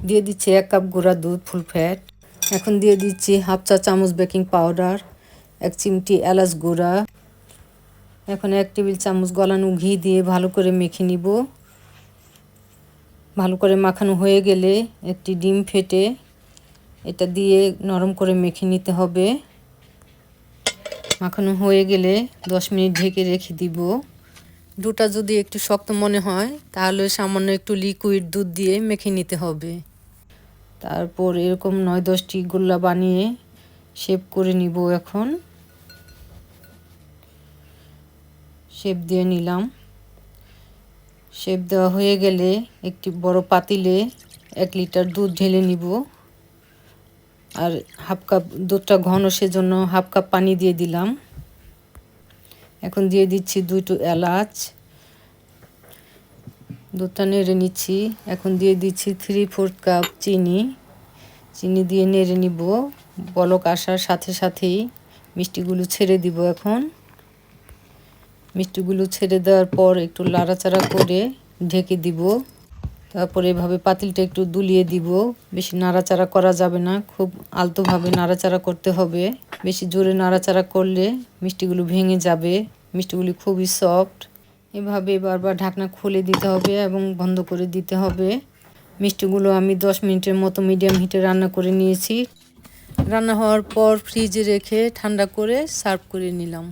দিয়ে দিচ্ছি 1 কাপ গুঁড়া দুধ ফুল ফ্যাট। এখন দিয়ে দিচ্ছি হাফ চা চামচ বেকিং পাউডার, 1 চিমটি এলাচ গুঁড়া। এখন 1 টেবিল চামচ গলানো ঘি দিয়ে ভালো করে মেখে নিব। ভালো করে মাখানো হয়ে গেলে একটি ডিম ফেটে এটা দিয়ে নরম করে মেখে নিতে হবে। মাখানো হয়ে গেলে 10 মিনিট ঢেকে রেখে দিব। ডোটা যদি একটু শক্ত মনে হয় তাহলে সামান্য একটু লিকুইড দুধ দিয়ে মেখে নিতে হবে। তারপর এরকম 9-10টি গোল্লা বানিয়ে শেপ করে নিব। এখন শেপ দিয়ে নিলাম। শেপ দেওয়া হয়ে গেলে একটি বড় পাতিলে 1 লিটার দুধ ঢেলে নিব। আর হাফ কাপ দুধটা ঘন সেজন্য হাফ কাপ পানি দিয়ে দিলাম। এখন দিয়ে দিচ্ছি 2টো এলাচ। দুধটা নেড়ে নিচ্ছি। এখন দিয়ে দিচ্ছি 3/4 কাপ চিনি। চিনি দিয়ে নেড়ে নিব। বলক আসার সাথে সাথেই মিষ্টিগুলো ছেড়ে দিব। এখন মিষ্টিগুলো ছেড়ে দেওয়ার পর একটু নাড়াচাড়া করে ঢেকে দিব। তারপর এভাবে পাতিলটা একটু দুলিয়ে দিব। বেশি নাড়াচাড়া করা যাবে না, খুব আলতোভাবে নাড়াচাড়া করতে হবে। বেশি জোরে নাড়াচাড়া করলে মিষ্টিগুলো ভেঙে যাবে। মিষ্টিগুলি খুবই সফট। এভাবে বারবার ঢাকনা খুলে দিতে হবে এবং বন্ধ করে দিতে হবে। মিষ্টিগুলো আমি 10 মিনিটের মতো মিডিয়াম হিটে রান্না করে নিয়েছি। রান্না হওয়ার পর ফ্রিজে রেখে ঠান্ডা করে সার্ভ করে নিলাম।